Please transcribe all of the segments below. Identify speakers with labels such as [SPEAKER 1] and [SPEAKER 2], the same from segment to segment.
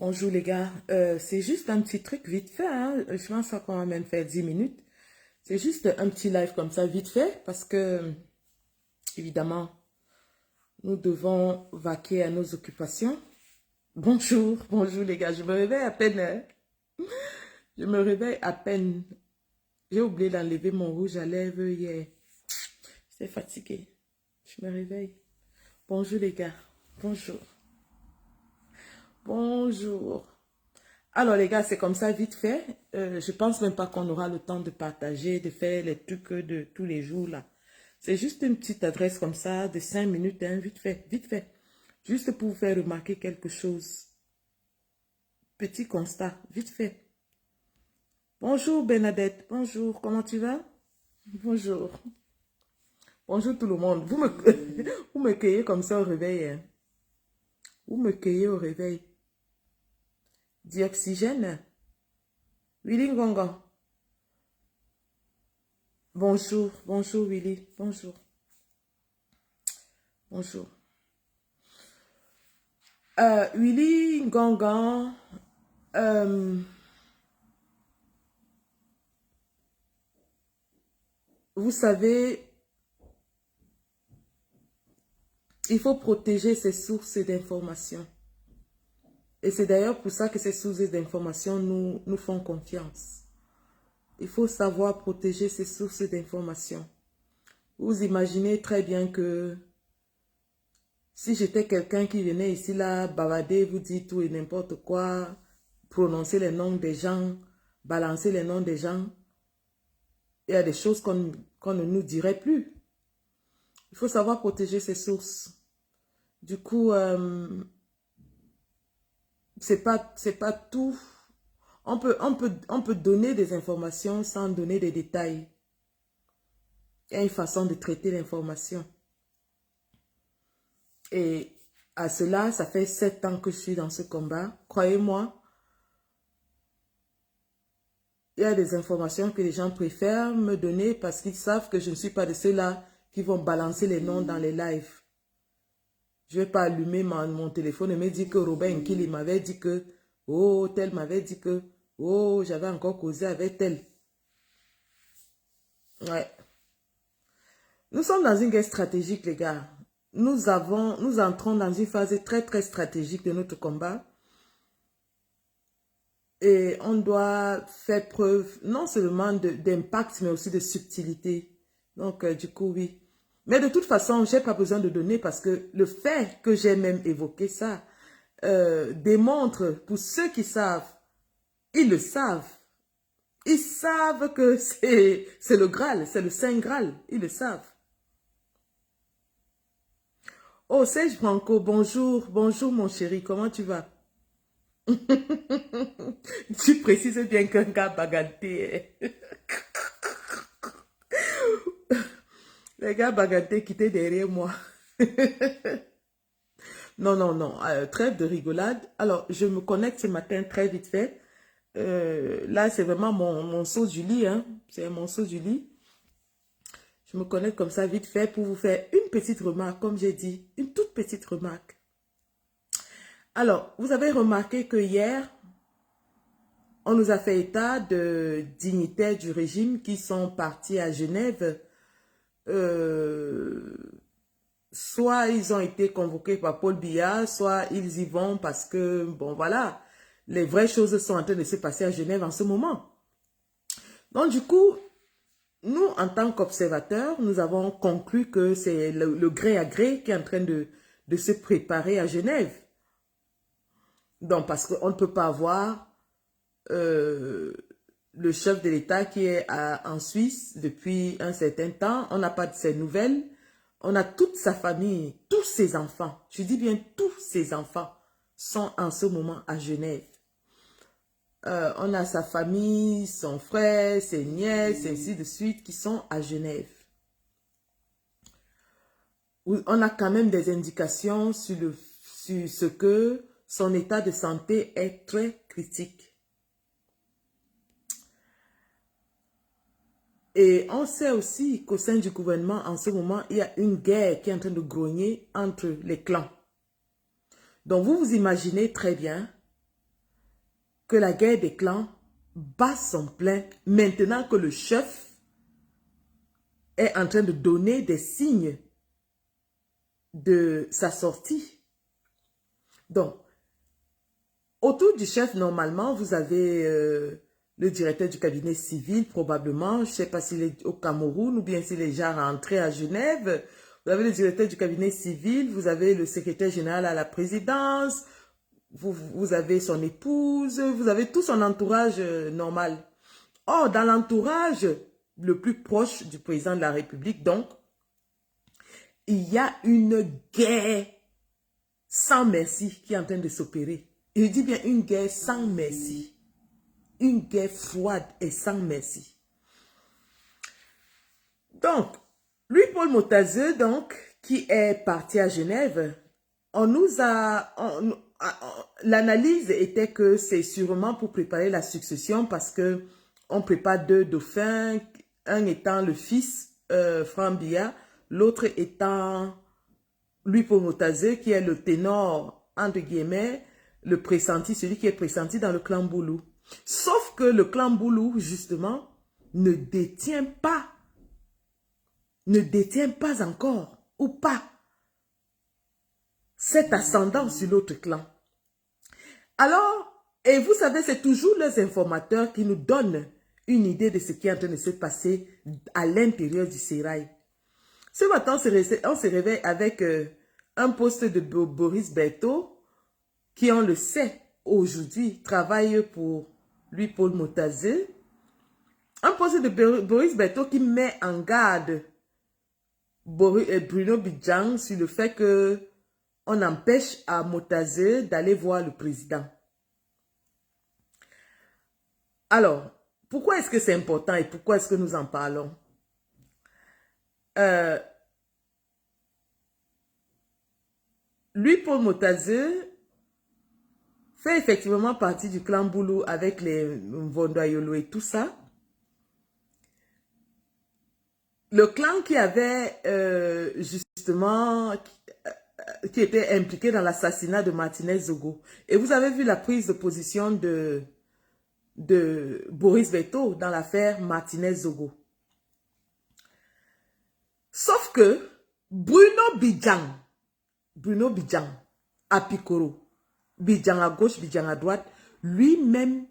[SPEAKER 1] Bonjour les gars, c'est juste un petit truc vite fait, hein. Je pense qu'on va même faire 10 minutes. C'est juste un petit live comme ça vite fait parce que, évidemment, nous devons vaquer à nos occupations. Bonjour, bonjour les gars, je me réveille à peine, hein. Je me réveille à peine. J'ai oublié d'enlever mon rouge à lèvres hier. J'étais fatiguée. Je me réveille. Bonjour les gars, bonjour, bonjour. Alors les gars, c'est comme ça vite fait. Je pense même pas qu'on aura le temps de partager, de faire les trucs de tous les jours là. C'est juste une petite adresse comme ça de 5 minutes, hein, vite fait, vite fait. Juste pour vous faire remarquer quelque chose. Petit constat, vite fait. Bonjour Bernadette, bonjour, comment tu vas? Bonjour. Bonjour tout le monde. Vous me cueillez comme ça au réveil, hein. Vous me cueillez au réveil. Dioxygène. Willy Ngongo. Bonjour, bonjour Willy, bonjour, bonjour. Willy Ngongo, vous savez, il faut protéger ces sources d'informations. Et c'est d'ailleurs pour ça que ces sources d'informations nous font confiance. Il faut savoir protéger ces sources d'informations. Vous imaginez très bien que si j'étais quelqu'un qui venait ici là, bavarder, vous dire tout et n'importe quoi, prononcer les noms des gens, balancer les noms des gens, il y a des choses qu'on ne nous dirait plus. Il faut savoir protéger ses sources. Du coup, c'est pas tout. On peut donner des informations sans donner des détails. Il y a une façon de traiter l'information. Et à cela, ça fait 7 ans que je suis dans ce combat. Croyez-moi, il y a des informations que les gens préfèrent me donner parce qu'ils savent que je ne suis pas de ceux-là qui vont balancer les noms dans les lives. Je ne vais pas allumer mon téléphone et me dire que Robin Nkili m'avait dit que, oh, tel m'avait dit que, oh, j'avais encore causé avec tel. Ouais. Nous sommes dans une guerre stratégique, les gars. Nous entrons dans une phase très, très stratégique de notre combat. Et on doit faire preuve non seulement d'impact, mais aussi de subtilité. Donc, du coup, oui. Mais de toute façon, je n'ai pas besoin de donner parce que le fait que j'ai même évoqué ça démontre, pour ceux qui savent, ils le savent. Ils savent que c'est le Graal, c'est le Saint Graal. Ils le savent. Oh, Serge Franco, bonjour. Bonjour, mon chéri. Comment tu vas? Tu précises bien qu'un gars bagatté. Les gars bagattés quittaient derrière moi. Non, non, non. Trêve de rigolade. Alors, je me connecte ce matin très vite fait. Là, c'est vraiment mon saut du lit. Hein. C'est mon saut du lit. Je me connecte comme ça vite fait pour vous faire une petite remarque, comme j'ai dit. Une toute petite remarque. Alors, vous avez remarqué que hier, on nous a fait état de dignitaires du régime qui sont partis à Genève. Soit ils ont été convoqués par Paul Biya, soit ils y vont parce que, bon voilà, les vraies choses sont en train de se passer à Genève en ce moment. Donc du coup, nous, en tant qu'observateurs, nous avons conclu que c'est le gré à gré qui est en train de se préparer à Genève. Donc parce qu'on ne peut pas avoir le chef de l'État qui est en Suisse depuis un certain temps. On n'a pas de ses nouvelles. On a toute sa famille, tous ses enfants. Je dis bien tous ses enfants sont en ce moment à Genève. On a sa famille, son frère, ses nièces, ainsi de suite, qui sont à Genève. On a quand même des indications sur ce que son état de santé est très critique. Et on sait aussi qu'au sein du gouvernement, en ce moment, il y a une guerre qui est en train de grogner entre les clans. Donc, vous vous imaginez très bien que la guerre des clans bat son plein maintenant que le chef est en train de donner des signes de sa sortie. Donc, autour du chef, normalement, vous avez le directeur du cabinet civil, probablement. Je ne sais pas s'il est au Cameroun ou bien s'il est déjà rentré à Genève. Vous avez le directeur du cabinet civil, vous avez le secrétaire général à la présidence, vous avez son épouse, vous avez tout son entourage normal. Or, dans l'entourage le plus proche du président de la République, donc, il y a une guerre sans merci qui est en train de s'opérer. Je dis bien une guerre sans merci. Une guerre froide et sans merci. Donc, Louis-Paul Motazeux, donc, qui est parti à Genève, l'analyse était que c'est sûrement pour préparer la succession parce que on prépare deux dauphins, un étant le fils Franck Biya, l'autre étant Louis-Paul Motazeux, qui est le ténor, entre guillemets, le pressenti, celui qui est pressenti dans le clan Boulou. Sauf que le clan Boulou, justement, ne détient pas encore, ou pas, cet ascendant sur l'autre clan. Alors, et vous savez, c'est toujours les informateurs qui nous donnent une idée de ce qui est en train de se passer à l'intérieur du sérail. Ce matin, on se réveille avec un poste de Boris Berthaud, qui, on le sait, aujourd'hui, travaille pour Louis-Paul Motazeux. Un poste de Boris Berthaud qui met en garde Bruno Bidjang sur le fait que on empêche à Motazeux d'aller voir le président. Alors, pourquoi est-ce que c'est important et pourquoi est-ce que nous en parlons? Louis-Paul Motazeux fait effectivement partie du clan Boulou avec les Vondoyolo et tout ça. Le clan qui avait justement, qui était impliqué dans l'assassinat de Martinez Zogo. Et vous avez vu la prise de position de Boris Berthaud dans l'affaire Martinez Zogo. Sauf que Bruno Bidjang, à Pikoro, Bidjang à gauche, Bidjang à droite, lui-même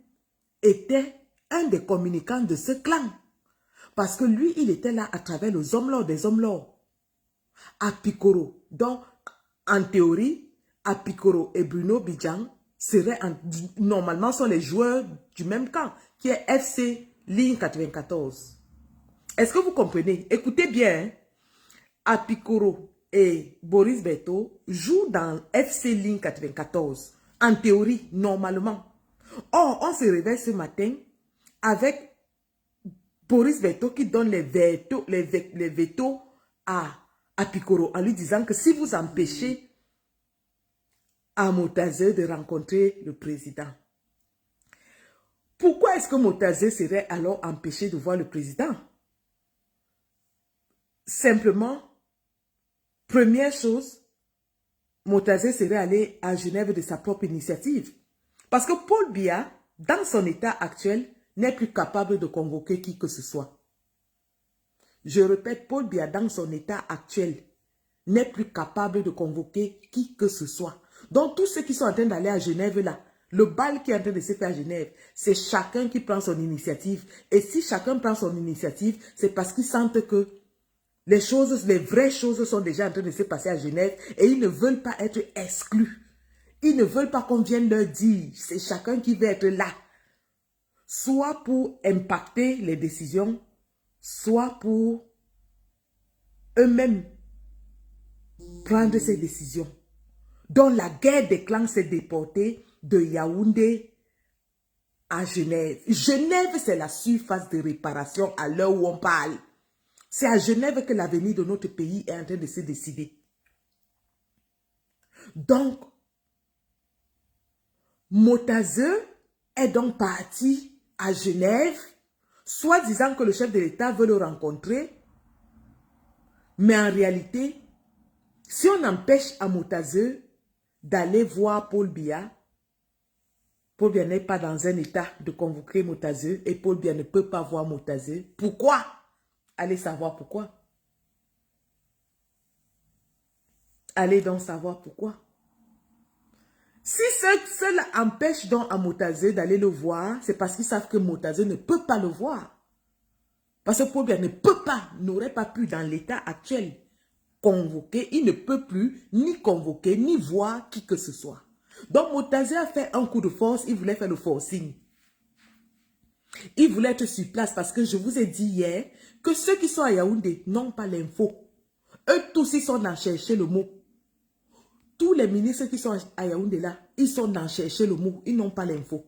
[SPEAKER 1] était un des communicants de ce clan. Parce que lui, il était là à travers les hommes-lords des hommes-lords. À Pikoro. Donc, en théorie, à Pikoro et Bruno Bidjang normalement sont les joueurs du même camp, qui est FC Ligne 94. Est-ce que vous comprenez? Écoutez bien, hein? Apikoro et Boris Berthaud jouent dans FC Ligne 94. En théorie, normalement. Or, on se réveille ce matin avec Boris Berthaud qui donne les veto à Apikoro en lui disant que si vous empêchez à Motazeux de rencontrer le président. Pourquoi est-ce que Motazeux serait alors empêché de voir le président? Simplement, première chose, Motazeux serait allé à Genève de sa propre initiative. Parce que Paul Biya, dans son état actuel, n'est plus capable de convoquer qui que ce soit. Je répète, Paul Biya, dans son état actuel, n'est plus capable de convoquer qui que ce soit. Donc, tous ceux qui sont en train d'aller à Genève, là, le bal qui est en train de se faire à Genève, c'est chacun qui prend son initiative. Et si chacun prend son initiative, c'est parce qu'ils sentent que les vraies choses sont déjà en train de se passer à Genève et ils ne veulent pas être exclus. Ils ne veulent pas qu'on vienne leur dire. C'est chacun qui veut être là. Soit pour impacter les décisions, soit pour eux-mêmes prendre ces décisions. Donc la guerre des clans s'est déportée de Yaoundé à Genève. Genève, c'est la surface de réparation à l'heure où on parle. C'est à Genève que l'avenir de notre pays est en train de se décider. Donc, Motazeux est donc parti à Genève, soit disant que le chef de l'État veut le rencontrer, mais en réalité, si on empêche à Motazeux d'aller voir Paul Biya Paul Biya n'est pas dans un état de convoquer Motazeux et Paul Biya ne peut pas voir Motazeux. Pourquoi? Allez savoir pourquoi. Allez donc savoir pourquoi. Si cela empêche donc à Motazeux d'aller le voir, c'est parce qu'ils savent que Motazeux ne peut pas le voir. Parce que Paul Biya ne peut pas, n'aurait pas pu dans l'état actuel convoquer, il ne peut plus ni convoquer, ni voir qui que ce soit. Donc Motazeux a fait un coup de force, il voulait faire le forcing. Il voulait être sur place parce que je vous ai dit hier que ceux qui sont à Yaoundé n'ont pas l'info. Eux tous, ils sont dans chercher le mot. Tous les ministres qui sont à Yaoundé là, ils sont dans chercher le mot, ils n'ont pas l'info.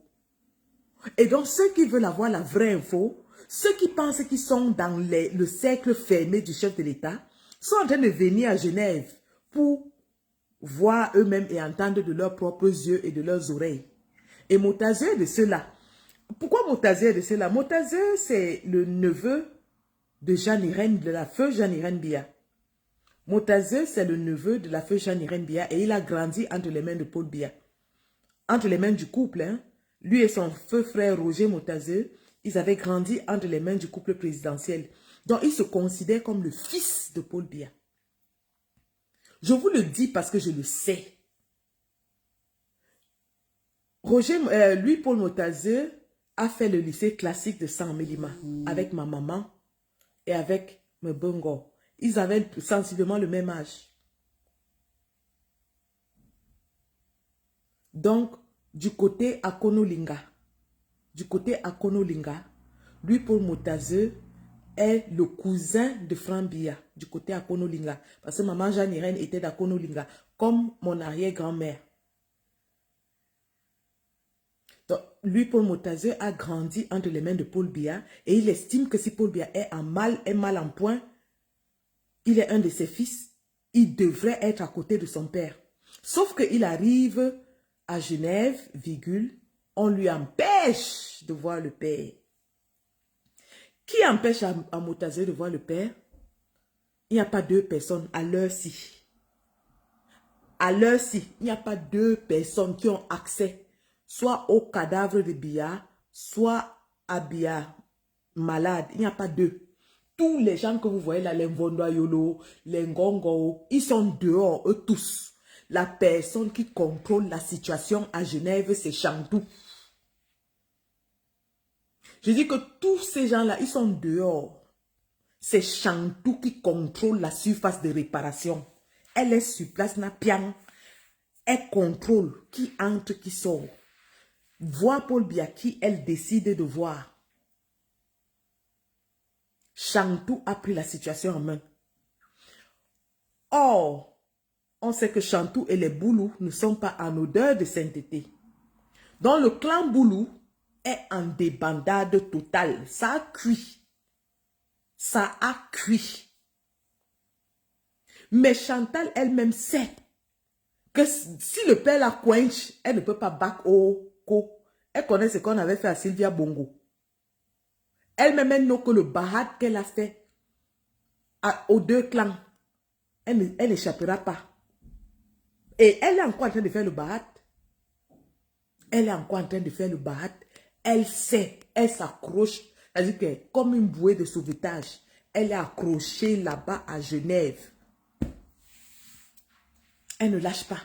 [SPEAKER 1] Et donc ceux qui veulent avoir la vraie info, ceux qui pensent qu'ils sont dans le cercle fermé du chef de l'État, sont en train de venir à Genève pour voir eux-mêmes et entendre de leurs propres yeux et de leurs oreilles. Et Motazeux est de ceux-là. Pourquoi Motazeux est de ceux-là? Motazeux, c'est le neveu de Jeanne-Irène, de la feu Jeanne-Irène Biya. Motazeux, c'est le neveu de la feu Jeanne-Irène Biya et il a grandi entre les mains de Paul Biya. Entre les mains du couple, hein. Lui et son feu frère Roger Motazeux, ils avaient grandi entre les mains du couple présidentiel. Donc, il se considère comme le fils de Paul Biya. Je vous le dis parce que je le sais. Lui, Paul Motazeux, a fait le lycée classique de Saint-Mélima avec ma maman et avec mes bongo. Ils avaient sensiblement le même âge. Donc, du côté Akonolinga, lui, Paul Motazeux, est le cousin de Franck Biya, du côté Akonolinga. Parce que maman Jeanne-Irène était d'Akonolinga, comme mon arrière-grand-mère. Donc, lui, Paul Motazeux, a grandi entre les mains de Paul Biya et il estime que si Paul Biya est mal en point, il est un de ses fils, il devrait être à côté de son père. Sauf qu'il arrive à Genève, on lui empêche de voir le père. Qui empêche à Motazeux de voir le père? Il n'y a pas deux personnes à l'heure-ci. À l'heure-ci, il n'y a pas deux personnes qui ont accès soit au cadavre de Biya, soit à Biya malade. Il n'y a pas deux. Tous les gens que vous voyez là, les Mvondoayolo, les Ngongo, ils sont dehors, eux tous. La personne qui contrôle la situation à Genève, c'est Chantou. Je dis que tous ces gens-là, ils sont dehors. C'est Chantou qui contrôle la surface de réparation. Elle est sur place, n'a pian. Elle contrôle qui entre, qui sort. Voir Paul Biya qui elle décide de voir. Chantou a pris la situation en main. Or, on sait que Chantou et les Boulous ne sont pas en odeur de sainteté. Donc le clan Boulou est en débandade totale. Ça a cuit. Ça a cuit. Mais Chantal elle-même sait que si le père la coince, elle ne peut pas back au co. Elle connaît ce qu'on avait fait à Sylvia Bongo. Elle-même, elle n'a que le bahat qu'elle a fait aux deux clans. Elle n'échappera pas. Et elle est encore en train de faire le bahat. Elle est encore en train de faire le bahat. Elle sait, elle s'accroche. C'est-à-dire que comme une bouée de sauvetage, elle est accrochée là-bas à Genève. Elle ne lâche pas.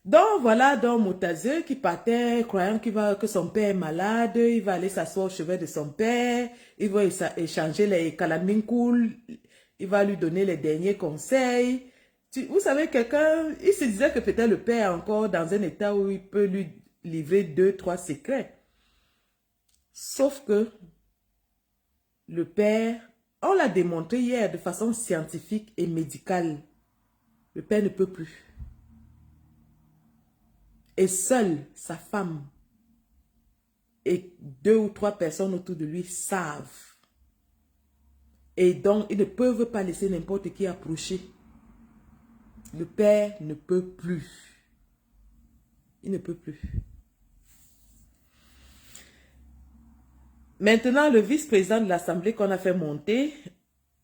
[SPEAKER 1] Donc voilà, donc Motazeux qui partait croyant que son père est malade, il va aller s'asseoir au chevet de son père, il va échanger les calamincoul, il va lui donner les derniers conseils. Vous savez, quelqu'un, il se disait que peut-être le père est encore dans un état où il peut lui livrer 2-3 secrets. Sauf que le père, on l'a démontré hier de façon scientifique et médicale, le père ne peut plus. Et seule sa femme et 2 ou 3 personnes autour de lui savent. Et donc, ils ne peuvent pas laisser n'importe qui approcher. Le père ne peut plus. Il ne peut plus. Maintenant, le vice-président de l'Assemblée qu'on a fait monter,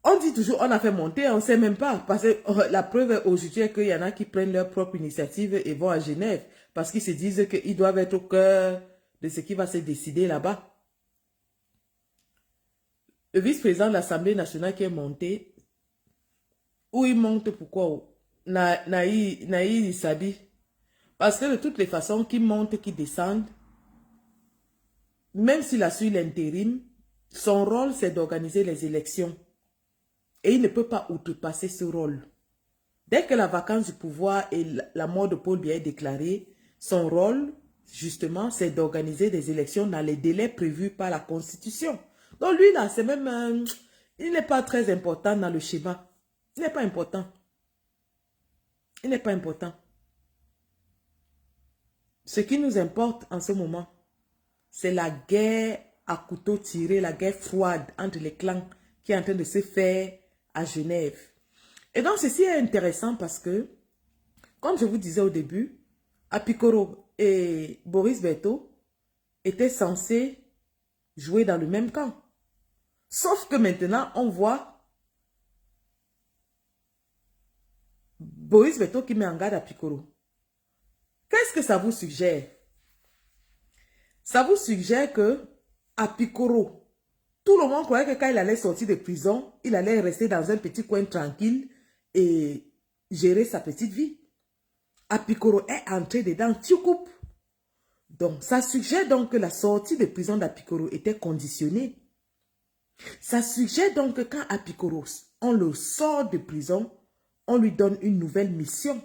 [SPEAKER 1] On dit toujours, on a fait monter, on ne sait même pas. Parce que la preuve aujourd'hui est qu'il y en a qui prennent leur propre initiative et vont à Genève. Parce qu'ils se disent qu'ils doivent être au cœur de ce qui va se décider là-bas. Le vice-président de l'Assemblée nationale qui est monté, où il monte pourquoi? Naï Sabi. Parce que de toutes les façons, qui monte, qui descende, même s'il a su l'intérim, son rôle c'est d'organiser les élections. Et il ne peut pas outrepasser ce rôle. Dès que la vacance du pouvoir et la mort de Paul Biya est déclarée, son rôle, justement, c'est d'organiser des élections dans les délais prévus par la Constitution. Donc lui, là, c'est même... il n'est pas très important dans le schéma. Il n'est pas important. Il n'est pas important. Ce qui nous importe en ce moment, c'est la guerre à couteau tiré, la guerre froide entre les clans qui est en train de se faire à Genève. Et donc, ceci est intéressant parce que, comme je vous disais au début, Apikoro et Boris Berthaud étaient censés jouer dans le même camp. Sauf que maintenant, on voit Boris Berthaud qui met en garde Apikoro. Qu'est-ce que ça vous suggère? Ça vous suggère que Apikoro, tout le monde croyait que quand il allait sortir de prison, il allait rester dans un petit coin tranquille et gérer sa petite vie. Apikoro est entré dedans, tu coupes. Donc, ça suggère donc que la sortie de prison d'Apikoro était conditionnée. Ça suggère donc que quand Apikoro, on le sort de prison, on lui donne une nouvelle mission.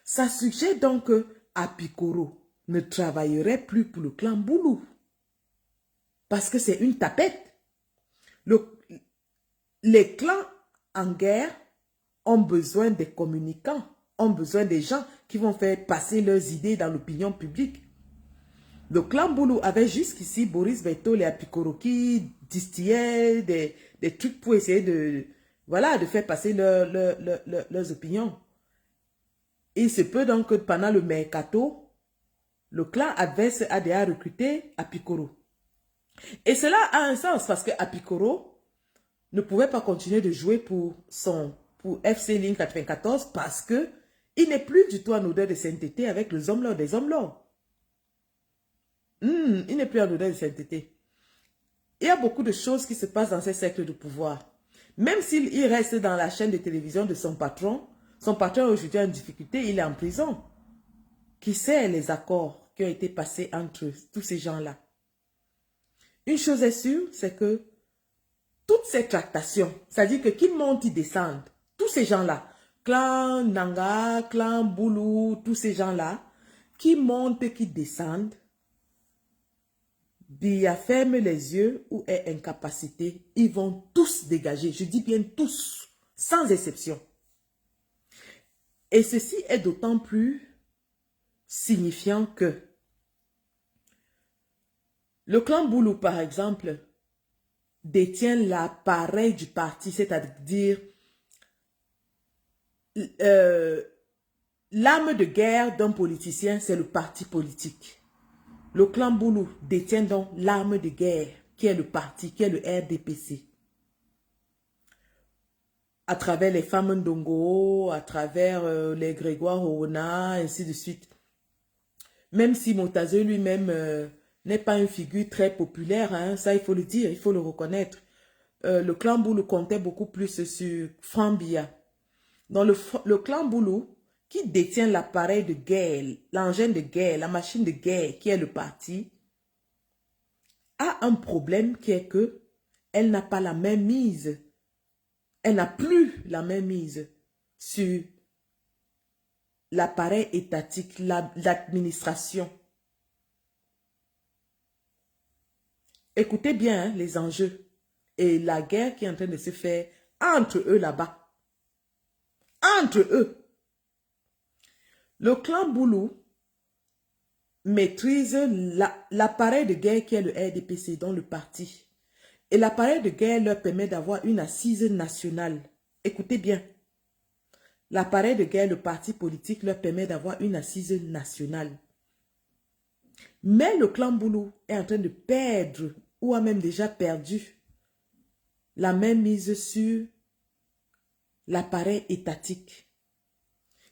[SPEAKER 1] Ça suggère donc que Apikoro ne travaillerait plus pour le clan Boulou. Parce que c'est une tapette. Les clans en guerre ont besoin des communicants, ont besoin des gens qui vont faire passer leurs idées dans l'opinion publique. Le clan Boulou avait jusqu'ici Boris Berthaud et Apikoro qui distillaient des trucs pour essayer de, voilà, de faire passer leurs opinions. Il se peut donc que pendant le mercato, le clan adverse a déjà recruté Apikoro. Et cela a un sens parce que Apikoro ne pouvait pas continuer de jouer pour FC Ligne 94 parce que il n'est plus du tout en odeur de sainteté avec les hommes lords des hommes lords. Il n'est plus en odeur de sainteté. Il y a beaucoup de choses qui se passent dans ces cercles de pouvoir. Même s'il reste dans la chaîne de télévision de son patron aujourd'hui est en difficulté, il est en prison. Qui sait les accords qui ont été passés entre tous ces gens-là? Une chose est sûre, c'est que toutes ces tractations, c'est-à-dire que qu'ils montent, ils descendent, tous ces gens-là, clan Nanga, clan Boulou, tous ces gens-là, qui montent, qui descendent, Biya ferme les yeux ou est incapacité, ils vont tous dégager, je dis bien tous, sans exception. Et ceci est d'autant plus signifiant que le clan Boulou, par exemple, détient l'appareil du parti, c'est-à-dire l'arme de guerre d'un politicien, c'est le parti politique. Le clan Boulou détient donc l'arme de guerre, qui est le parti, qui est le RDPC. À travers les femmes Ndongo, à travers les Grégoire Oona, ainsi de suite. Même si Motaze lui-même n'est pas une figure très populaire, hein, ça il faut le dire, il faut le reconnaître. Le clan Boulou comptait beaucoup plus sur Franc Biya. Dans le clan Boulou, qui détient l'appareil de guerre, l'engin de guerre, la machine de guerre, qui est le parti, a un problème qui est que elle n'a pas la même mise. Elle n'a plus la même mise sur l'appareil étatique, l'administration. Écoutez bien hein, les enjeux et la guerre qui est en train de se faire entre eux là-bas. Entre eux. Le clan Boulou maîtrise l'appareil de guerre qui est le RDPC, dans le parti. Et l'appareil de guerre leur permet d'avoir une assise nationale. Écoutez bien. L'appareil de guerre, le parti politique, leur permet d'avoir une assise nationale. Mais le clan Boulou est en train de perdre, ou a même déjà perdu, la main mise sur l'appareil étatique,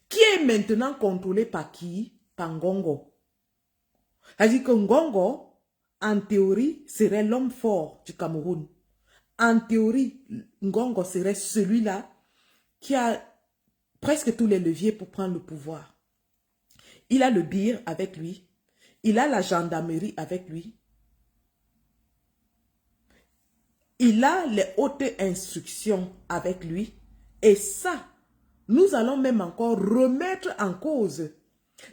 [SPEAKER 1] qui est maintenant contrôlé par qui? Par Ngongo. C'est-à-dire que Ngongo, en théorie, serait l'homme fort du Cameroun. En théorie, Ngongo serait celui-là qui a presque tous les leviers pour prendre le pouvoir. Il a le BIR avec lui. Il a la gendarmerie avec lui. Il a les hautes instructions avec lui. Et ça, nous allons même encore remettre en cause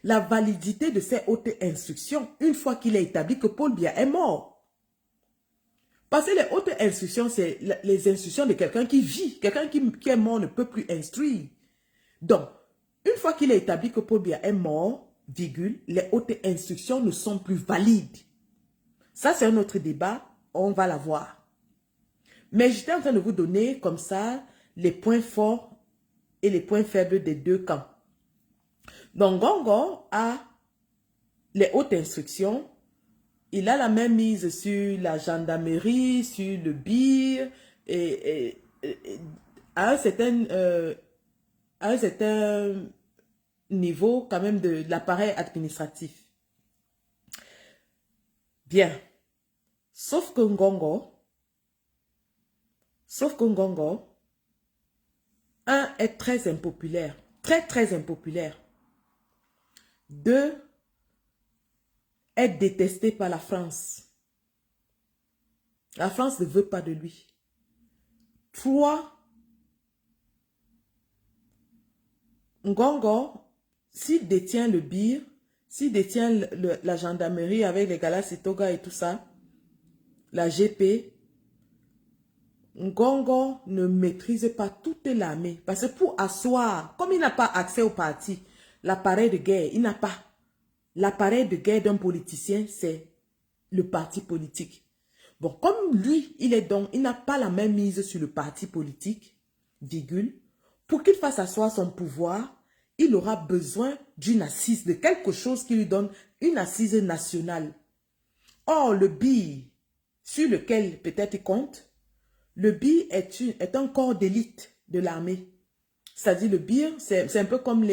[SPEAKER 1] la validité de ces hautes instructions une fois qu'il est établi que Paul Biya est mort. Parce que les hautes instructions, c'est les instructions de quelqu'un qui vit. Quelqu'un qui est mort ne peut plus instruire. Donc, une fois qu'il est établi que Paul Biya est mort, virgule, les hautes instructions ne sont plus valides. Ça, c'est un autre débat. On va l'avoir. Mais j'étais en train de vous donner comme ça les points forts et les points faibles des deux camps. Donc, Ngongo a les hautes instructions. Il a la main mise sur la gendarmerie, sur le BIR, et à un certain niveau quand même de l'appareil administratif. Bien. Sauf que Ngongo, un, est très impopulaire. Très, très impopulaire. Deux, est détesté par la France. La France ne veut pas de lui. Trois, Ngongo, s'il détient le BIR, s'il détient la gendarmerie avec les Galas Sitoga et tout ça, la GP, Ngongo ne maîtrise pas toute l'armée. Parce que pour asseoir, comme il n'a pas accès au parti, l'appareil de guerre, il n'a pas. L'appareil de guerre d'un politicien, c'est le parti politique. Bon, comme lui, il n'a pas la même mise sur le parti politique, virgule, pour qu'il fasse asseoir son pouvoir, il aura besoin d'une assise, de quelque chose qui lui donne une assise nationale. Or, le BIR, sur lequel peut-être il compte, le BIR est un corps d'élite de l'armée. C'est-à-dire le BIR, c'est un peu comme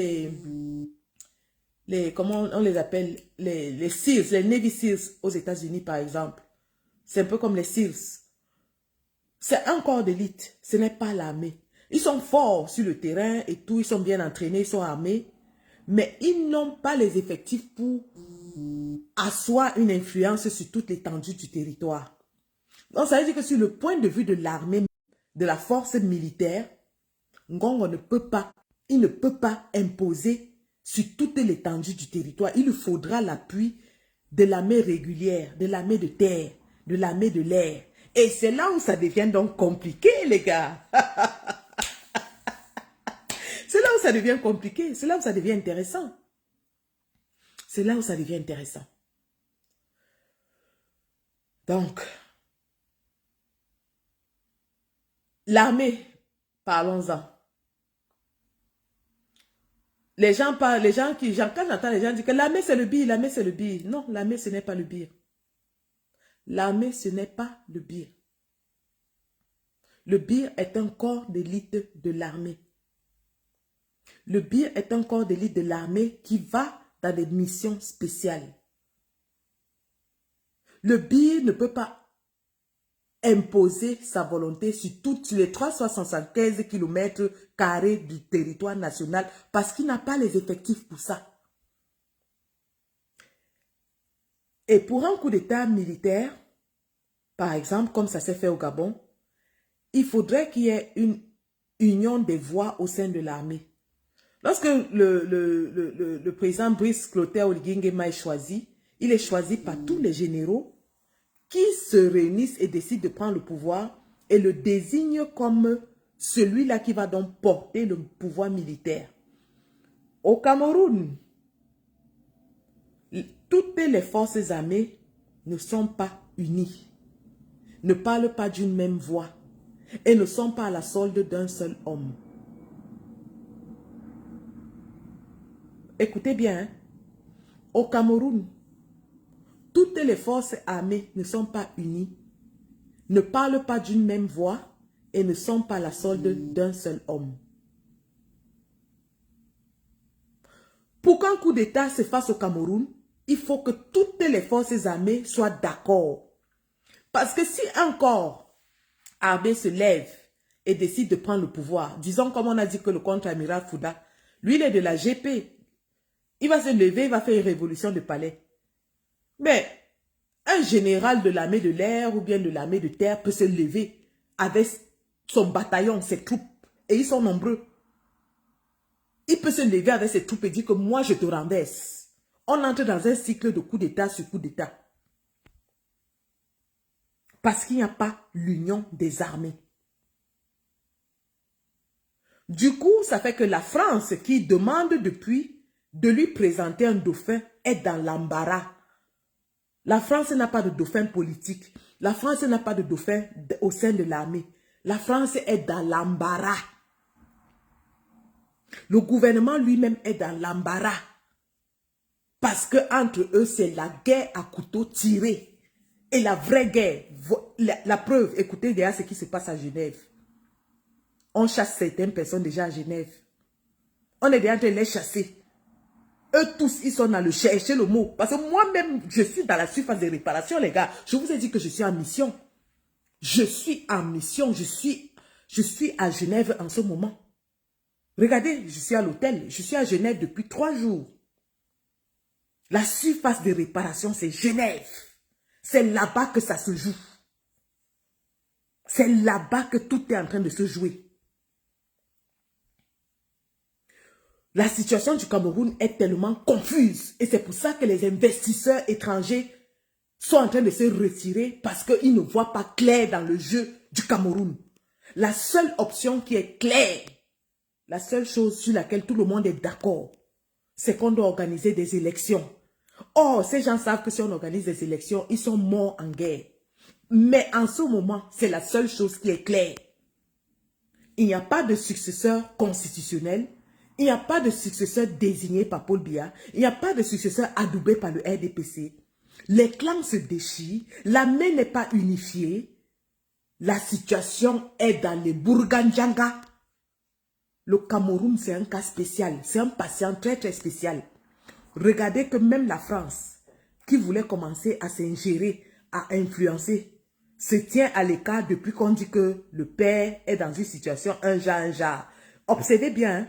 [SPEAKER 1] comment on les appelle, les SEALs, les Navy SEALs aux États-Unis par exemple. C'est un peu comme les SEALs. C'est un corps d'élite, ce n'est pas l'armée. Ils sont forts sur le terrain et tout, ils sont bien entraînés, ils sont armés, mais ils n'ont pas les effectifs pour asseoir une influence sur toute l'étendue du territoire. Donc ça veut dire que sur le point de vue de l'armée, de la force militaire, Ngongo ne peut pas, il ne peut pas imposer sur toute l'étendue du territoire. Il lui faudra l'appui de l'armée régulière, de l'armée de terre, de l'armée de l'air. Et c'est là où ça devient donc compliqué, les gars. C'est là où ça devient compliqué. C'est là où ça devient intéressant. C'est là où ça devient intéressant. Donc, l'armée, parlons-en. Les gens parlent, quand j'entends les gens dire que l'armée c'est le BIR, l'armée c'est le BIR. Non, l'armée ce n'est pas le BIR. L'armée ce n'est pas le BIR. Le BIR est un corps d'élite de l'armée. Le BIR est un corps d'élite de l'armée qui va dans des missions spéciales. Le BIR ne peut pas imposer sa volonté sur les 375 km² du territoire national parce qu'il n'a pas les effectifs pour ça. Et pour un coup d'État militaire, par exemple, comme ça s'est fait au Gabon, il faudrait qu'il y ait une union des voix au sein de l'armée. Lorsque le président Brice Clotaire Oligui Nguema est choisi, il est choisi par tous les généraux qui se réunissent et décident de prendre le pouvoir et le désignent comme celui-là qui va donc porter le pouvoir militaire. Au Cameroun, toutes les forces armées ne sont pas unies, ne parlent pas d'une même voix et ne sont pas à la solde d'un seul homme. Écoutez bien, hein? Au Cameroun, toutes les forces armées ne sont pas unies, ne parlent pas d'une même voix et ne sont pas la solde d'un seul homme. Pour qu'un coup d'État se fasse au Cameroun, il faut que toutes les forces armées soient d'accord. Parce que si un corps armé se lève et décide de prendre le pouvoir, disons comme on a dit que le contre-amiral Fouda, lui il est de la GP, il va se lever, il va faire une révolution de palais. Mais un général de l'armée de l'air ou bien de l'armée de terre peut se lever avec son bataillon, ses troupes, et ils sont nombreux. Il peut se lever avec ses troupes et dire que moi je te renverse. On entre dans un cycle de coup d'État sur coup d'État. Parce qu'il n'y a pas l'union des armées. Du coup, ça fait que la France qui demande depuis de lui présenter un dauphin est dans l'embarras. La France n'a pas de dauphin politique. La France n'a pas de dauphin au sein de l'armée. La France est dans l'embarras. Le gouvernement lui-même est dans l'embarras. Parce que entre eux, c'est la guerre à couteau tiré. Et la vraie guerre, la preuve, écoutez déjà ce qui se passe à Genève. On chasse certaines personnes déjà à Genève. On est déjà en train de les chasser. Eux tous, ils sont dans le chercher le mot. Parce que moi-même, je suis dans la surface de réparation, les gars. Je vous ai dit que je suis en mission. Je suis en mission. Je suis à Genève en ce moment. Regardez, je suis à l'hôtel. Je suis à Genève depuis 3 jours. La surface de réparation, c'est Genève. C'est là-bas que ça se joue. C'est là-bas que tout est en train de se jouer. La situation du Cameroun est tellement confuse. Et c'est pour ça que les investisseurs étrangers sont en train de se retirer parce qu'ils ne voient pas clair dans le jeu du Cameroun. La seule option qui est claire, la seule chose sur laquelle tout le monde est d'accord, c'est qu'on doit organiser des élections. Or, ces gens savent que si on organise des élections, ils sont morts en guerre. Mais en ce moment, c'est la seule chose qui est claire. Il n'y a pas de successeur constitutionnel. Il n'y a pas de successeur désigné par Paul Biya. Il n'y a pas de successeur adoubé par le RDPC. Les clans se déchirent. L'armée n'est pas unifiée. La situation est dans les Bourgandjanga. Le Cameroun, c'est un cas spécial. C'est un patient très très spécial. Regardez que même la France, qui voulait commencer à s'ingérer, à influencer, se tient à l'écart depuis qu'on dit que le père est dans une situation un genre. Observez bien, hein?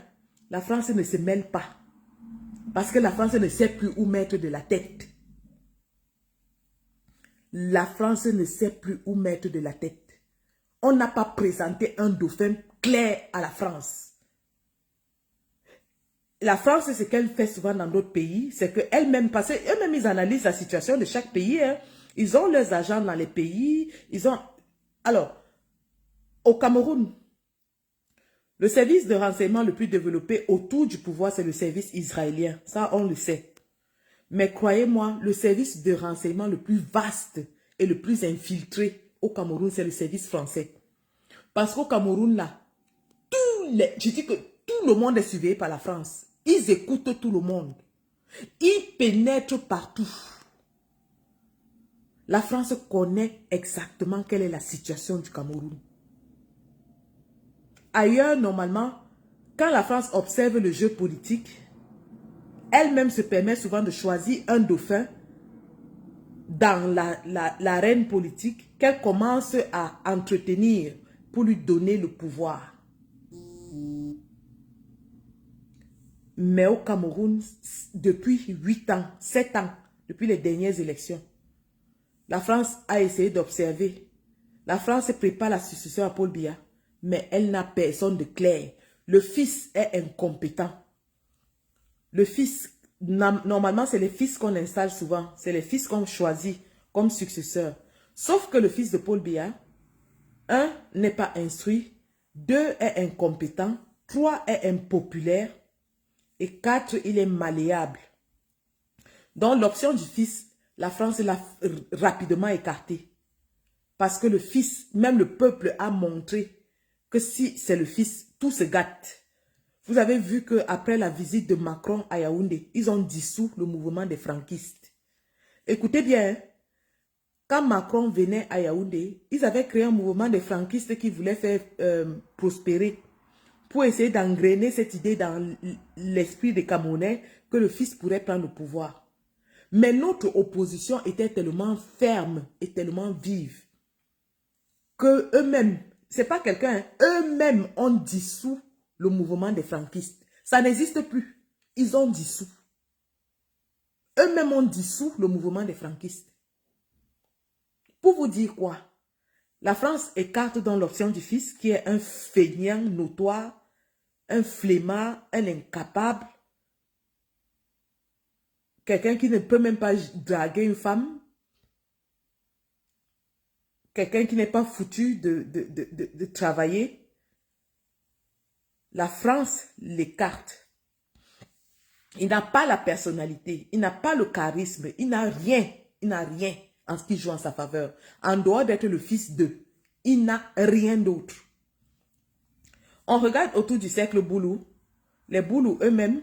[SPEAKER 1] La France ne se mêle pas. Parce que la France ne sait plus où mettre de la tête. La France ne sait plus où mettre de la tête. On n'a pas présenté un dauphin clair à la France. La France, ce qu'elle fait souvent dans d'autres pays, c'est qu'elle-même, parce qu'eux-mêmes, ils analysent la situation de chaque pays. Hein. Ils ont leurs agents dans les pays. Ils ont... Alors, au Cameroun, le service de renseignement le plus développé autour du pouvoir, c'est le service israélien. Ça, on le sait. Mais croyez-moi, le service de renseignement le plus vaste et le plus infiltré au Cameroun, c'est le service français. Parce qu'au Cameroun, là, je dis que tout le monde est surveillé par la France. Ils écoutent tout le monde. Ils pénètrent partout. La France connaît exactement quelle est la situation du Cameroun. Ailleurs, normalement, quand la France observe le jeu politique, elle-même se permet souvent de choisir un dauphin dans l'arène politique qu'elle commence à entretenir pour lui donner le pouvoir. Mais au Cameroun, depuis 8 ans, 7 ans, depuis les dernières élections, la France a essayé d'observer. La France prépare la succession à Paul Biya, mais elle n'a personne de clair. Le fils est incompétent. Le fils, normalement, c'est les fils qu'on installe souvent. C'est les fils qu'on choisit comme successeurs. Sauf que le fils de Paul Biya, 1, n'est pas instruit, 2, est incompétent, 3, est impopulaire, et 4, il est malléable. Donc, l'option du fils, la France l'a rapidement écartée. Parce que le fils, même le peuple a montré que si c'est le fils, tout se gâte. Vous avez vu qu'après la visite de Macron à Yaoundé, ils ont dissous le mouvement des franquistes. Écoutez bien, Quand Macron venait à Yaoundé, ils avaient créé un mouvement de franquistes qui voulait faire prospérer pour essayer d'engrainer cette idée dans l'esprit des Camerounais que le fils pourrait prendre le pouvoir. Mais notre opposition était tellement ferme et tellement vive que eux-mêmes, c'est pas quelqu'un, eux-mêmes ont dissous le mouvement des franquistes. Ça n'existe plus. Ils ont dissous. Eux-mêmes ont dissous le mouvement des franquistes. Pour vous dire quoi? La France écarte dans l'option du fils qui est un feignant notoire, un flemmard, un incapable, quelqu'un qui ne peut même pas draguer une femme, quelqu'un qui n'est pas foutu de travailler. La France l'écarte. Il n'a pas la personnalité, il n'a pas le charisme, il n'a rien en ce qui joue en sa faveur. En dehors d'être le fils d'eux, il n'a rien d'autre. On regarde autour du cercle Boulou. Les Boulous eux-mêmes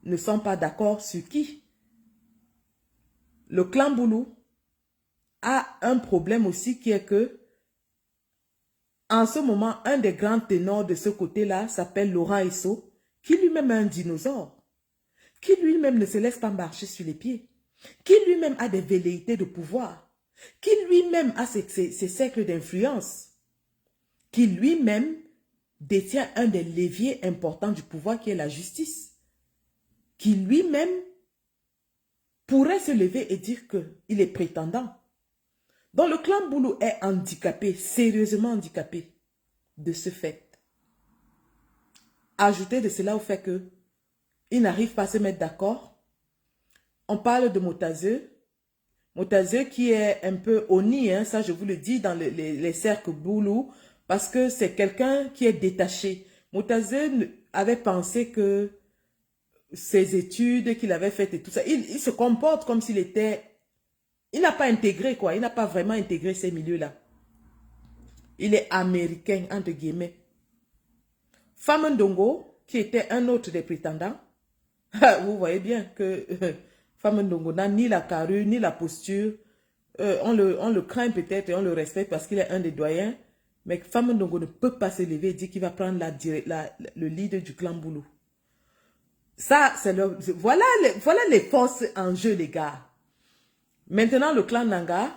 [SPEAKER 1] ne sont pas d'accord sur qui. Le clan Boulou a un problème aussi qui est que, en ce moment, un des grands ténors de ce côté-là s'appelle Laurent Esso, qui lui-même est un dinosaure, qui lui-même ne se laisse pas marcher sur les pieds, qui lui-même a des velléités de pouvoir, qui lui-même a ses cercles d'influence, qui lui-même détient un des leviers importants du pouvoir qui est la justice, qui lui-même pourrait se lever et dire qu'il est prétendant. Donc le clan Boulou est handicapé, sérieusement handicapé de ce fait. Ajoutez de cela au fait que ils n'arrivent pas à se mettre d'accord. On parle de Motazeux. Motazeux qui est un peu honni, hein, ça je vous le dis, dans les cercles Boulou, parce que c'est quelqu'un qui est détaché. Motazeux avait pensé que ses études qu'il avait faites et tout ça, il se comporte comme s'il était... Il n'a pas intégré quoi, il n'a pas vraiment intégré ces milieux-là. Il est américain, entre guillemets. Famendongo, qui était un autre des prétendants, vous voyez bien que Famendongo n'a ni la carrure, ni la posture. On le craint peut-être et on le respecte parce qu'il est un des doyens. Mais Famendongo ne peut pas se lever et dire qu'il va prendre le leader du clan Boulou. Ça, c'est voilà les forces en jeu, les gars. Maintenant, le clan Nanga,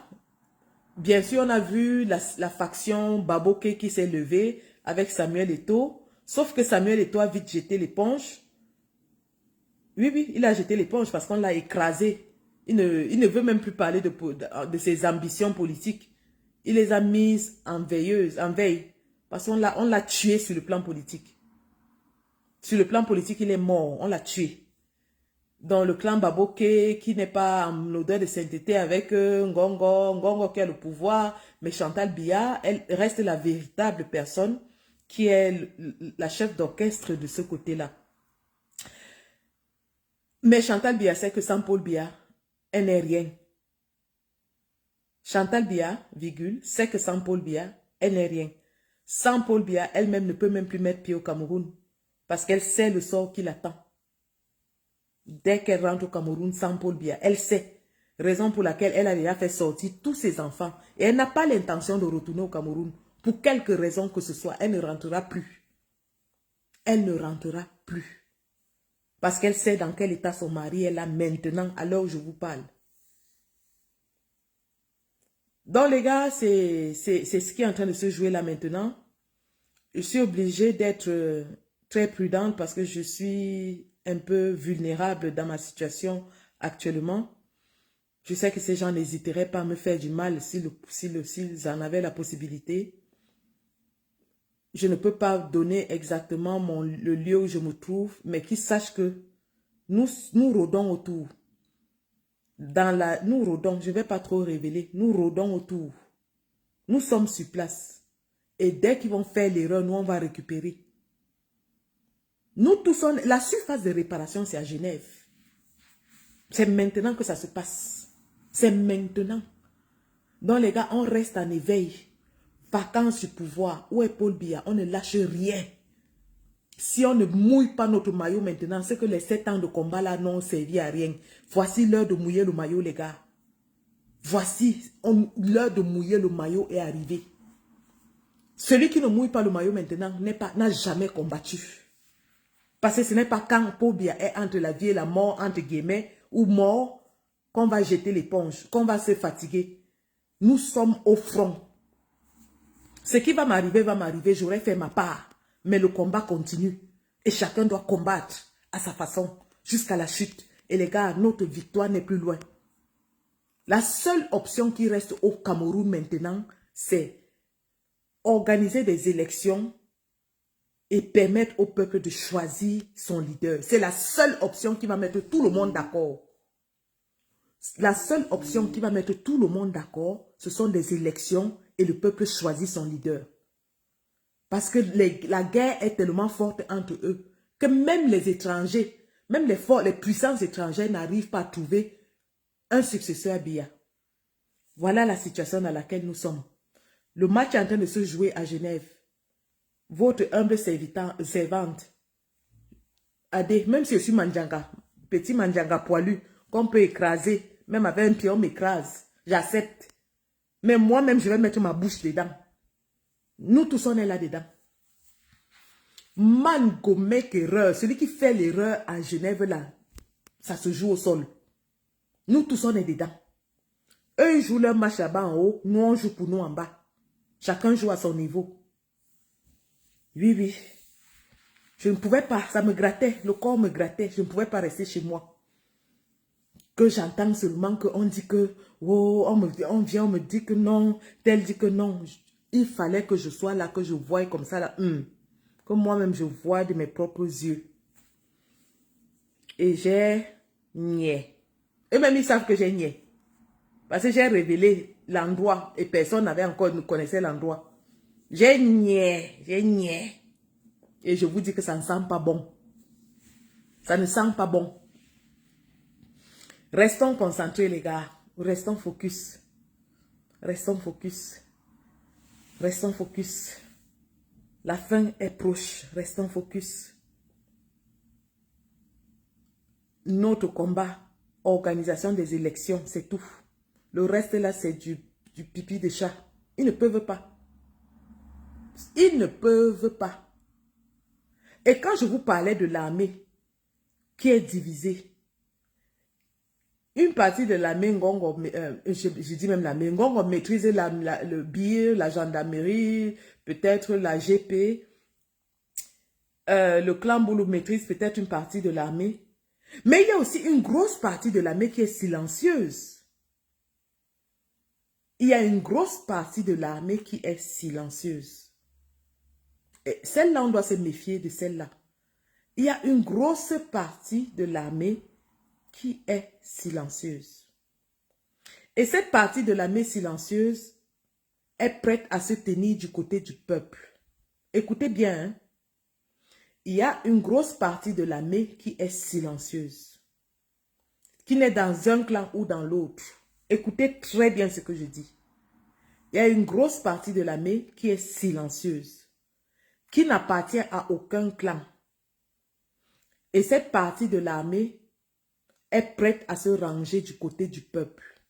[SPEAKER 1] bien sûr, on a vu la faction Baboke qui s'est levée avec Samuel Eto'o. Sauf que Samuel Eto'o a vite jeté l'éponge. Oui, il a jeté l'éponge parce qu'on l'a écrasé. Il ne veut même plus parler de ses ambitions politiques. Il les a mises en veille. Parce qu'on l'a tué sur le plan politique. Sur le plan politique, il est mort. On l'a tué. Dans le clan Baboke, qui n'est pas en odeur de sainteté avec Ngongo qui a le pouvoir, mais Chantal Biya, elle reste la véritable personne qui est la chef d'orchestre de ce côté-là. Mais Chantal Biya sait que sans Paul Biya, elle n'est rien. Chantal Biya, sait que sans Paul Biya, elle n'est rien. Sans Paul Biya, elle-même ne peut même plus mettre pied au Cameroun parce qu'elle sait le sort qui l'attend. Dès qu'elle rentre au Cameroun sans Paul Biya, elle sait. Raison pour laquelle elle a déjà fait sortir tous ses enfants. Et elle n'a pas l'intention de retourner au Cameroun. Pour quelque raison que ce soit, elle ne rentrera plus. Elle ne rentrera plus. Parce qu'elle sait dans quel état son mari est là maintenant, à l'heure où je vous parle. Donc les gars, c'est ce qui est en train de se jouer là maintenant. Je suis obligée d'être très prudente parce que je suis un peu vulnérable dans ma situation actuellement. Je sais que ces gens n'hésiteraient pas à me faire du mal s'ils en avaient la possibilité. Je ne peux pas donner exactement le lieu où je me trouve, mais qu'ils sachent que nous rôdons autour. Nous rôdons, je ne vais pas trop révéler, nous rôdons autour. Nous sommes sur place. Et dès qu'ils vont faire l'erreur, nous, on va récupérer. Nous tous, la surface de réparation, c'est à Genève. C'est maintenant que ça se passe. C'est maintenant. Donc les gars, on reste en éveil. Vacances du pouvoir. Où est Paul Biya? On ne lâche rien. Si on ne mouille pas notre maillot maintenant, c'est que les 7 ans de combat là n'ont servi à rien. Voici l'heure de mouiller le maillot, les gars. Voici, l'heure de mouiller le maillot est arrivée. Celui qui ne mouille pas le maillot maintenant n'a jamais combattu. Parce que ce n'est pas quand Pobia est entre la vie et la mort, entre guillemets, ou mort, qu'on va jeter l'éponge, qu'on va se fatiguer. Nous sommes au front. Ce qui va m'arriver, j'aurai fait ma part. Mais le combat continue. Et chacun doit combattre à sa façon, jusqu'à la chute. Et les gars, notre victoire n'est plus loin. La seule option qui reste au Cameroun maintenant, c'est organiser des élections et permettre au peuple de choisir son leader. C'est la seule option qui va mettre tout le monde d'accord. La seule option qui va mettre tout le monde d'accord, ce sont des élections et le peuple choisit son leader. Parce que la guerre est tellement forte entre eux que même les étrangers, même les puissances étrangères n'arrivent pas à trouver un successeur à Biya. Voilà la situation dans laquelle nous sommes. Le match est en train de se jouer à Genève. Votre humble servante, Adé, même si je suis Mandjanga, petit Mandjanga poilu, qu'on peut écraser, même avec un pied, on m'écrase, j'accepte. Mais moi-même, je vais mettre ma bouche dedans. Nous tous, on est là-dedans. Man commet erreur, celui qui fait l'erreur à Genève, là, ça se joue au sol. Nous tous, on est dedans. Eux, ils jouent leur match là-bas en haut, nous, on joue pour nous en bas. Chacun joue à son niveau. Oui, oui. Je ne pouvais pas, ça me grattait, le corps me grattait, je ne pouvais pas rester chez moi. Que j'entends seulement qu'on dit que, oh, on vient, on me dit que non, tel dit que non. Il fallait que je sois là, que je voie comme ça, là, que moi-même je vois de mes propres yeux. Et j'ai niais. Eux-mêmes, ils savent que j'ai niais. Parce que j'ai révélé l'endroit et personne n'avait encore ne connaissait l'endroit. J'ai niais, j'ai niais. Et je vous dis que ça ne sent pas bon. Ça ne sent pas bon. Restons concentrés, les gars. Restons focus. Restons focus. Restons focus. La fin est proche. Restons focus. Notre combat, organisation des élections, c'est tout. Le reste là, c'est du pipi de chat. Ils ne peuvent pas. Ils ne peuvent pas. Et quand je vous parlais de l'armée qui est divisée, une partie de l'armée Ngongo, je dis même l'armée Ngongo maîtrise le BIR, la gendarmerie, peut-être la GP. Le clan Boulou maîtrise peut-être une partie de l'armée. Mais il y a aussi une grosse partie de l'armée qui est silencieuse. Il y a une grosse partie de l'armée qui est silencieuse. Et celle-là, on doit se méfier de celle-là. Il y a une grosse partie de l'armée qui est silencieuse. Et cette partie de l'armée silencieuse est prête à se tenir du côté du peuple. Écoutez bien, hein? Il y a une grosse partie de l'armée qui est silencieuse, qui n'est dans un clan ou dans l'autre. Écoutez très bien ce que je dis. Il y a une grosse partie de l'armée qui est silencieuse, qui n'appartient à aucun clan. Et cette partie de l'armée est prête à se ranger du côté du peuple.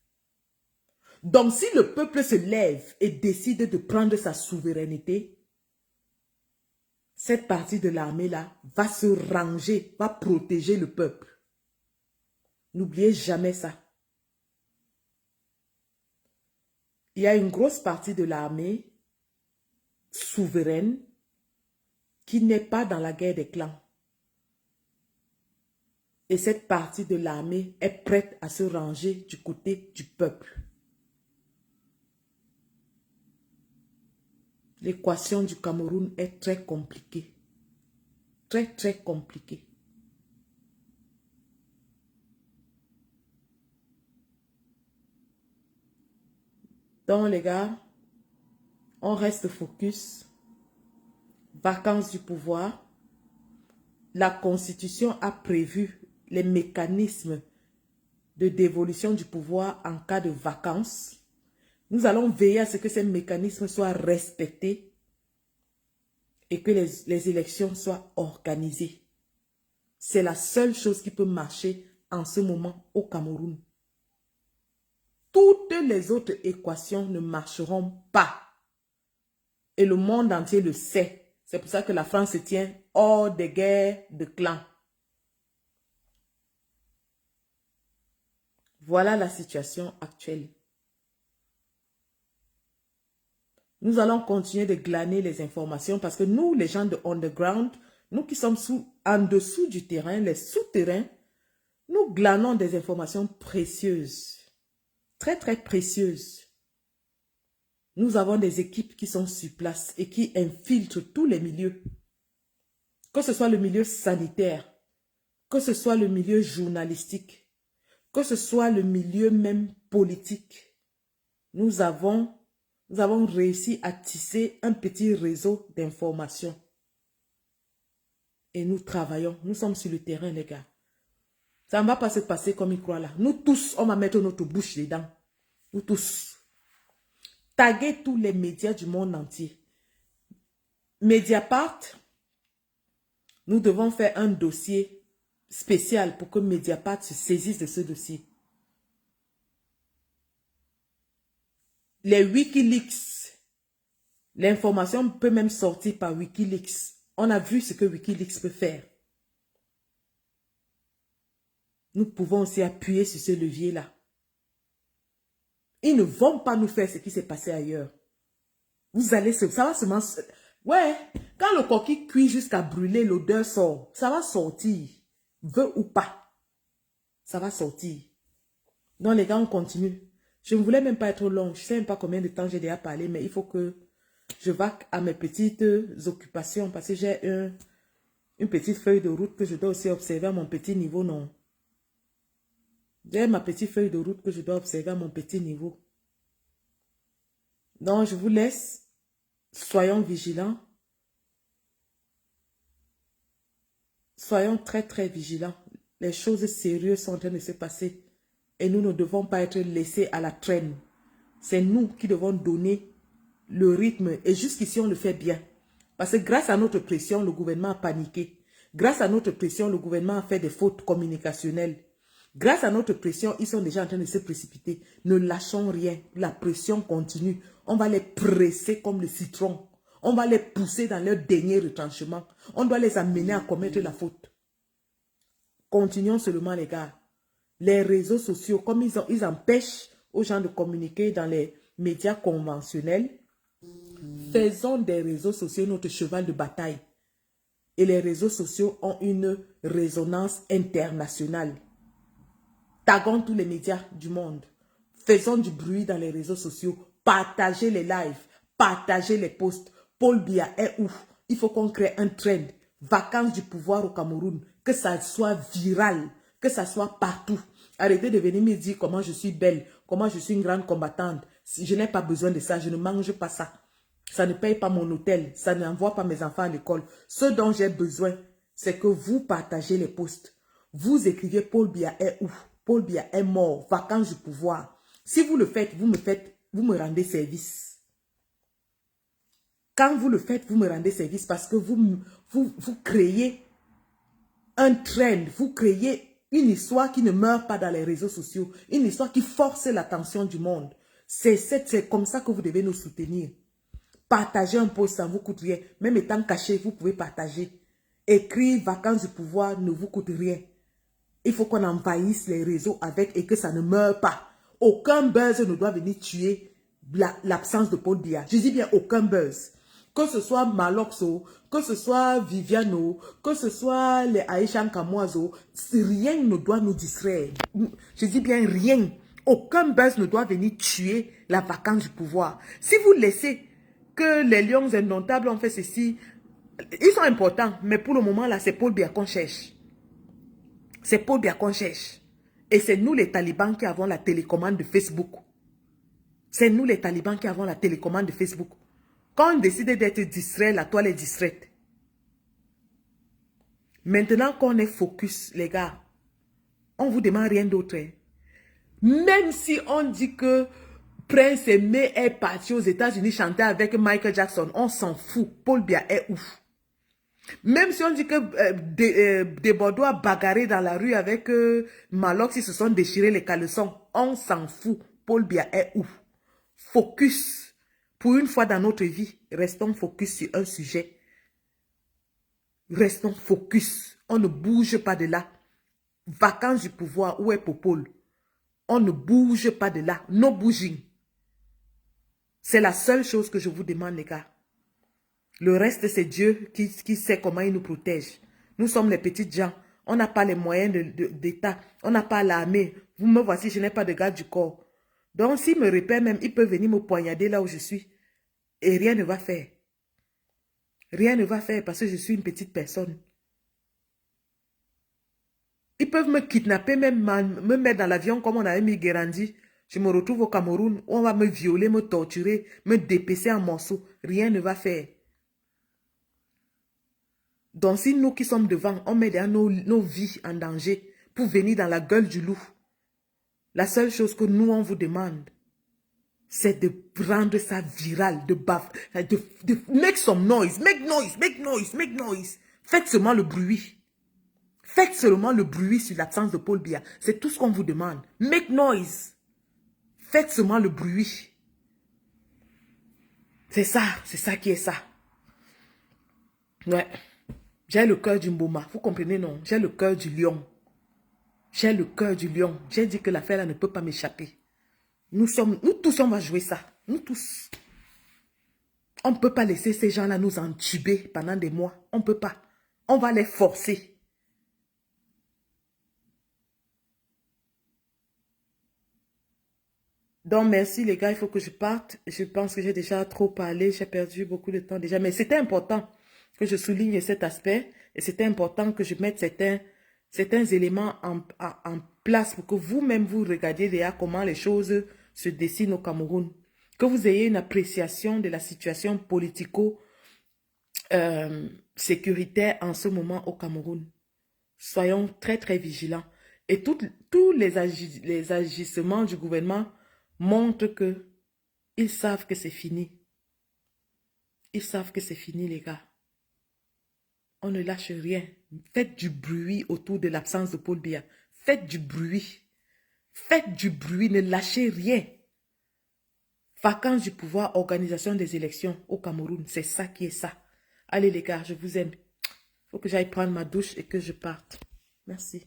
[SPEAKER 1] Donc, si le peuple se lève et décide de prendre sa souveraineté, cette partie de l'armée-là va se ranger, va protéger le peuple. N'oubliez jamais ça. Il y a une grosse partie de l'armée souveraine qui n'est pas dans la guerre des clans. Et cette partie de l'armée est prête à se ranger du côté du peuple. L'équation du Cameroun est très compliquée. Très, très compliquée. Donc, les gars, on reste focus. Vacances du pouvoir. La Constitution a prévu les mécanismes de dévolution du pouvoir en cas de vacances. Nous allons veiller à ce que ces mécanismes soient respectés et que les élections soient organisées. C'est la seule chose qui peut marcher en ce moment au Cameroun. toutes les autres équations ne marcheront pas. Et le monde entier le sait. C'est pour ça que la France se tient hors des guerres de clans. Voilà la situation actuelle. Nous allons continuer de glaner les informations parce que nous, les gens de underground, nous qui sommes en dessous du terrain, les souterrains, nous glanons des informations précieuses, très très précieuses. Nous avons des équipes qui sont sur place et qui infiltrent tous les milieux. Que ce soit le milieu sanitaire, que ce soit le milieu journalistique, que ce soit le milieu même politique. Nous avons réussi à tisser un petit réseau d'informations. Et nous travaillons. Nous sommes sur le terrain, les gars. Ça ne va pas se passer comme ils croient là. Nous tous, on va mettre notre bouche dedans. Nous tous. Taguez tous les médias du monde entier. Mediapart, nous devons faire un dossier spécial pour que Mediapart se saisisse de ce dossier. Les Wikileaks, l'information peut même sortir par Wikileaks. On a vu ce que Wikileaks peut faire. Nous pouvons aussi appuyer sur ce levier-là. Ils ne vont pas nous faire ce qui s'est passé ailleurs. Vous allez, ça va seulement... Ouais, quand le coquille cuit jusqu'à brûler, l'odeur sort. Ça va sortir. Veut ou pas. Ça va sortir. Donc les gars, on continue. Je ne voulais même pas être long. Je ne sais même pas combien de temps j'ai déjà parlé, mais il faut que je vaque à mes petites occupations parce que j'ai une petite feuille de route que je dois aussi observer à mon petit niveau, non. J'ai ma petite feuille de route que je dois observer à mon petit niveau. Donc, je vous laisse. Soyons vigilants. Soyons très, très vigilants. Les choses sérieuses sont en train de se passer. Et nous ne devons pas être laissés à la traîne. C'est nous qui devons donner le rythme. Et jusqu'ici, on le fait bien. Parce que grâce à notre pression, le gouvernement a paniqué. Grâce à notre pression, le gouvernement a fait des fautes communicationnelles. Grâce à notre pression, ils sont déjà en train de se précipiter. Ne lâchons rien. La pression continue. On va les presser comme le citron. On va les pousser dans leur dernier retranchement. On doit les amener à commettre la faute. Continuons seulement, les gars. Les réseaux sociaux, comme ils empêchent aux gens de communiquer dans les médias conventionnels, faisons des réseaux sociaux notre cheval de bataille. Et les réseaux sociaux ont une résonance internationale. Taguons tous les médias du monde. Faisons du bruit dans les réseaux sociaux. Partagez les lives. Partagez les posts. Paul Biya est où? Il faut qu'on crée un trend. Vacances du pouvoir au Cameroun. Que ça soit viral. Que ça soit partout. Arrêtez de venir me dire comment je suis belle. Comment je suis une grande combattante. Je n'ai pas besoin de ça. Je ne mange pas ça. Ça ne paye pas mon hôtel. Ça n'envoie pas mes enfants à l'école. Ce dont j'ai besoin, c'est que vous partagez les posts. Vous écrivez Paul Biya est où? Paul Biya est mort. Vacances du pouvoir. Si vous le faites, vous me rendez service. Quand vous le faites, vous me rendez service parce que vous créez un trend. Vous créez une histoire qui ne meurt pas dans les réseaux sociaux. Une histoire qui force l'attention du monde. C'est comme ça que vous devez nous soutenir. Partager un post, ça ne vous coûte rien. Même étant caché, vous pouvez partager. Écrire vacances du pouvoir ne vous coûte rien. Il faut qu'on envahisse les réseaux avec et que ça ne meure pas. Aucun buzz ne doit venir tuer l'absence de Paul Biya. Je dis bien aucun buzz. Que ce soit Maloxo, que ce soit Viviano, que ce soit les Aïcha Kamoazo, rien ne doit nous distraire. Je dis bien rien. Aucun buzz ne doit venir tuer la vacance du pouvoir. Si vous laissez que les lions indomptables ont fait ceci, ils sont importants, mais pour le moment là, c'est Paul Biya qu'on cherche. C'est Paul Biya qu'on cherche. Et c'est nous les talibans qui avons la télécommande de Facebook. C'est nous les talibans qui avons la télécommande de Facebook. Quand on décide d'être distrait, la toile est distraite. Maintenant qu'on est focus, les gars, on ne vous demande rien d'autre. Hein. Même si on dit que Prince Aimé est parti aux États-Unis chanter avec Michael Jackson, on s'en fout. Paul Biya est où? Même si on dit que des Bordeaux a bagarré dans la rue avec Malox, ils se sont déchirés les caleçons, on s'en fout. Paul Biya est où? Focus. Pour une fois dans notre vie, restons focus sur un sujet. Restons focus. On ne bouge pas de là. Vacances du pouvoir, où est Popol? On ne bouge pas de là. No bouging. C'est la seule chose que je vous demande, les gars. Le reste, c'est Dieu qui sait comment il nous protège. Nous sommes les petites gens. On n'a pas les moyens d'État. On n'a pas l'armée. Vous me voici, je n'ai pas de garde du corps. Donc, s'il me repère même, il peut venir me poignarder là où je suis. Et rien ne va faire. Rien ne va faire parce que je suis une petite personne. Ils peuvent me kidnapper, même me mettre dans l'avion comme on avait mis Guérandi. Je me retrouve au Cameroun, on va me violer, me torturer, me dépecer en morceaux. Rien ne va faire. Donc si nous qui sommes devant, on met nos vies en danger pour venir dans la gueule du loup, la seule chose que nous, on vous demande, c'est de rendre ça viral, de make some noise, make noise, make noise, make noise. Faites seulement le bruit. Faites seulement le bruit sur l'absence de Paul Biya. C'est tout ce qu'on vous demande. Make noise. Faites seulement le bruit. C'est ça qui est ça. Ouais. J'ai le cœur du Mboma. Vous comprenez, non? J'ai le cœur du lion. J'ai le cœur du lion. J'ai dit que l'affaire là ne peut pas m'échapper. Nous tous, on va jouer ça. Nous tous. On ne peut pas laisser ces gens-là nous entuber pendant des mois. On ne peut pas. On va les forcer. Donc, merci les gars, il faut que je parte. Je pense que j'ai déjà trop parlé, j'ai perdu beaucoup de temps déjà. Mais c'était important que je souligne cet aspect et c'était important que je mette certains éléments en place pour que vous-même vous regardiez déjà comment les choses se dessinent au Cameroun. Que vous ayez une appréciation de la situation politico-sécuritaire en ce moment au Cameroun. Soyons très très vigilants. Et tous les agissements du gouvernement montrent que ils savent que c'est fini. Ils savent que c'est fini, les gars. On ne lâche rien. Faites du bruit autour de l'absence de Paul Biya. Faites du bruit. Faites du bruit, ne lâchez rien. Vacances du pouvoir, organisation des élections au Cameroun, c'est ça qui est ça. Allez les gars, je vous aime. Il faut que j'aille prendre ma douche et que je parte. Merci.